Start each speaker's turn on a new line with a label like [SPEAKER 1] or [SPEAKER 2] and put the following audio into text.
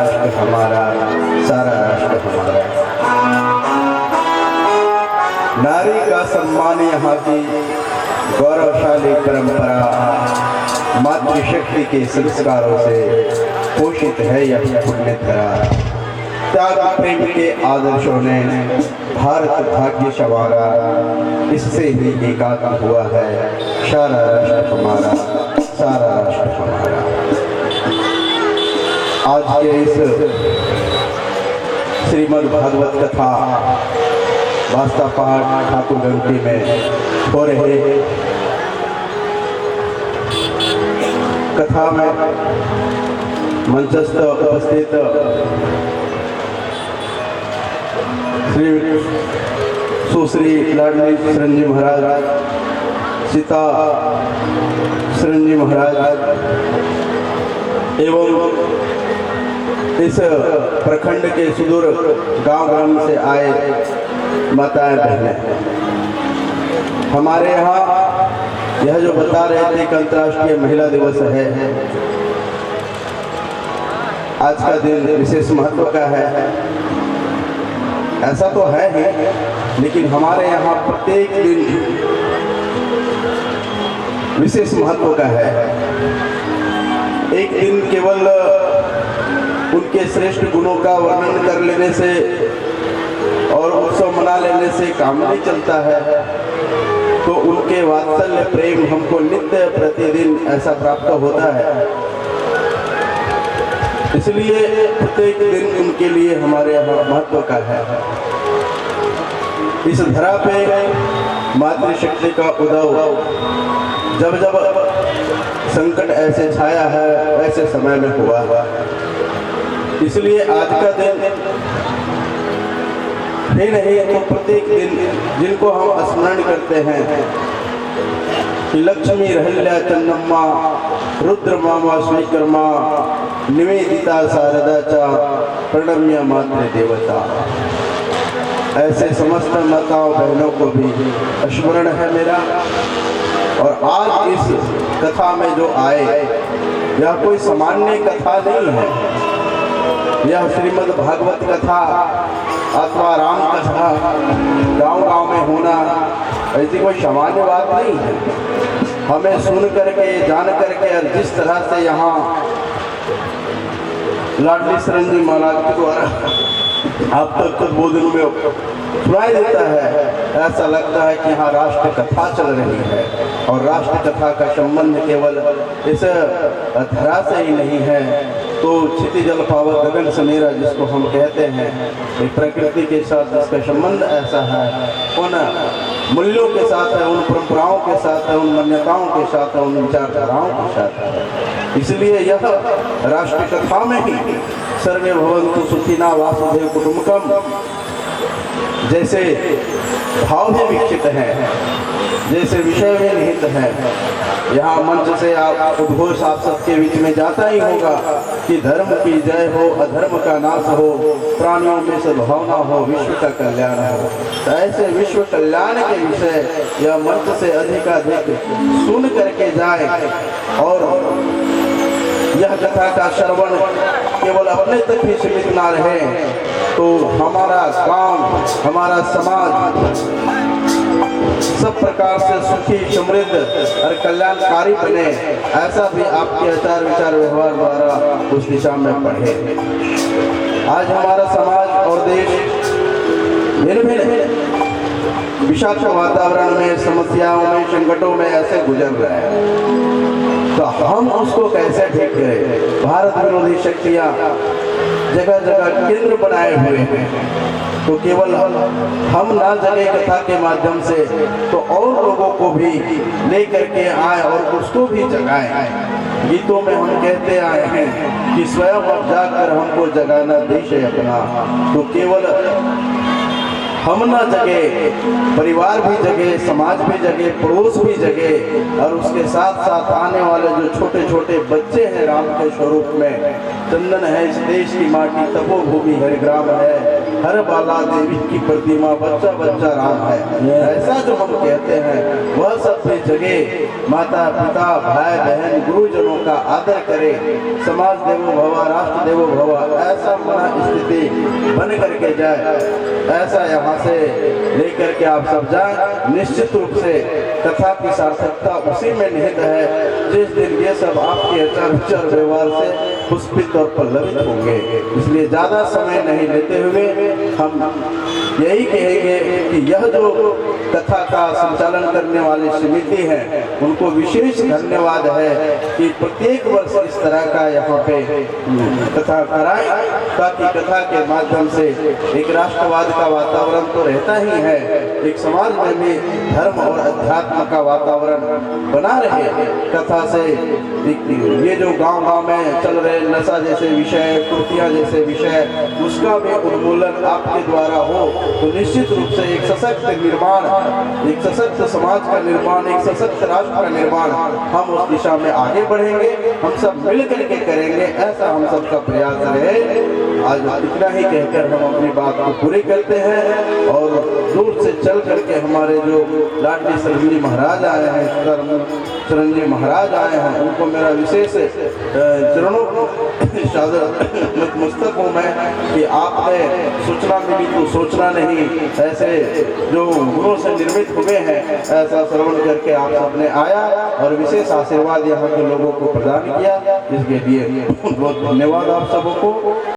[SPEAKER 1] राष्ट्र हमारा, सारा राष्ट्र हमारा। नारी का सम्मान यहाँ की गौरवशाली परंपरा, मातृशक्ति के संस्कारों से पोषित है यह पुण्य धरा। त्याग प्रेम के आदर्शों ने भारत भाग्य संवारा, इससे ही एकात्म हुआ है सारा राष्ट्र हमारा, सारा राष्ट्र हमारा। आज के इस श्रीमद् भागवत कथा वास्ता पाठ ठाकुर गंगटी में हो रहे कथा में मंचस्थ उपस्थित श्री सुश्री लाडली शरण जी महाराज, सीता शरण जी महाराज एवं इस प्रखंड के सुदूर गांव से आए माताएं बहनें, हमारे यहाँ यह जो बता रहे थे कि अंतर्राष्ट्रीय महिला दिवस है, आज का दिन विशेष महत्व का है। ऐसा तो है ही, लेकिन हमारे यहाँ प्रत्येक दिन विशेष महत्व का है। एक दिन केवल उनके श्रेष्ठ गुणों का वर्णन कर लेने से और उत्सव मना लेने से काम नहीं चलता है, तो उनके वात्सल्य प्रेम हमको नित्य प्रतिदिन ऐसा प्राप्त होता है। इसलिए प्रत्येक दिन उनके लिए हमारे यहाँ महत्व का है। इस धरा पे मातृशक्ति का उदय जब जब संकट ऐसे छाया है वैसे समय में हुआ है। इसलिए आज का दिन ही नहीं तो प्रत्येक दिन जिनको हम स्मरण करते हैं कि लक्ष्मी रहल्या चन्नम्मा, रुद्र मामा स्वीकर्मा, निवेदिता शारदा चा, प्रणम्य मातृ देवता, ऐसे समस्त माताओं बहनों को भी स्मरण है मेरा। और आज इस कथा में जो आए, यह कोई सामान्य कथा नहीं है। यह श्रीमद् भागवत कथा अथवा राम कथा गांव गांव में होना ऐसी कोई सामान्य बात नहीं है। हमें सुन करके, जान करके और जिस तरह से यहाँ लाडली शरण जी महाराज के द्वारा आप तक बोधन में सुनाई देता है, ऐसा लगता है कि यहाँ राष्ट्र कथा चल रही है। और राष्ट्र कथा का संबंध केवल इस धरा से ही नहीं है, तो क्षिति जल पावक गगन समेरा जिसको हम कहते हैं, एक प्रकृति के साथ इसका संबंध ऐसा है, उन मूल्यों के साथ है, उन परंपराओं के साथ है, उन मान्यताओं के साथ है, उन विचारधाराओं के साथ है। इसलिए यह राष्ट्र कथा में ही सर्वे भवन्तु सुखिना वासुदेव कुटुंबकम जैसे भाव भी विकसित हैं, जैसे विषय में निहित है। यहाँ मंच से आप उद्घोष आप सबके बीच में जाता ही होगा कि धर्म की जय हो, अधर्म का नाश हो, प्राणियों में सद्भावना हो, विश्व का कल्याण हो। तो ऐसे विश्व कल्याण के विषय यह मंच से अधिकाधिक सुन करके जाए और यह कथा का श्रवण केवल अपने तक ही सीमित ना रहे, तो हमारा गांव, हमारा समाज सब प्रकार से सुखी, समृद्ध और कल्याणकारी बने, ऐसा भी आपके आचार विचार व्यवहार द्वारा उस दिशा में बढ़े। आज हमारा समाज और देश भिन्न भिन्न विषाक्त वातावरण में, समस्याओं में, संकटों में ऐसे गुजर रहे हैं, तो हम उसको कैसे ठीक करें। भारत विरोधी शक्तियाँ जगह जगह केंद्र बनाए हुए हैं, तो केवल हम ना जगे कथा के माध्यम से, तो और लोगों को भी ले करके आए और उसको भी जगाएं। गीतों में हम कहते आए हैं कि स्वयं अब जाकर हमको जगाना देश है अपना। तो केवल हम ना जगे, परिवार भी जगे, समाज भी जगे, पड़ोस भी जगे, और उसके साथ साथ आने वाले जो छोटे छोटे बच्चे हैं राम के स्वरूप में। चंदन है इस देश की माटी, तपोभूमि हरिग्राम है, हर बाला देवी की प्रतिमा, बच्चा बच्चा राम है। ऐसा जो हम कहते हैं वह सब भी जगह माता पिता भाई बहन गुरुजनों का आदर करे, समाज देवो भव राष्ट्र देवो भव, ऐसा मना स्थिति बन करके जाए। ऐसा यहाँ से लेकर के आप सब जाएं। निश्चित रूप से कथा की सार्थकता उसी में निहित है जिस दिन ये सब आपके आचार विचार व्यवहार से पुष्पित और पल्लवित होंगे। इसलिए ज्यादा समय नहीं लेते हुए हम यही कहेंगे कि यह जो कथा का संचालन करने वाली समिति है उनको विशेष धन्यवाद है कि प्रत्येक वर्ष इस तरह का यहाँ पे कथा कराएं, ताकि कथा के माध्यम से एक राष्ट्रवाद का वातावरण तो रहता ही है, एक समाज में भी धर्म और अध्यात्म का वातावरण बना रहे। कथा से ये जो गांव-गांव में चल रहे नशा जैसे विषय, कुर्तियां जैसे विषय, उसका भी उन्मूलन आपके द्वारा हो तो निश्चित रूप से एक सशक्त निर्माण, एक सशक्त समाज का निर्माण, एक सशक्त राष्ट्र का निर्माण हम उस दिशा में आगे बढ़ेंगे, हम सब मिल करके करेंगे। ऐसा हम सबका प्रयास रहे। आज इतना ही कहकर हम अपनी बात को पूरी करते हैं और दूर से चल करके हमारे जो लाडली सरंजी महाराज आए हैं, सरंजी महाराज आए हैं, उनको मेरा विशेष चरणों नतमस्तक हूँ मैं कि आपने सूचना मिली तो सोचना नहीं, ऐसे जो गुणों से निर्मित हुए हैं ऐसा श्रवण करके आप सबने आया और विशेष आशीर्वाद यहाँ के लोगों को प्रदान किया। इसके लिए बहुत बहुत धन्यवाद आप सबको।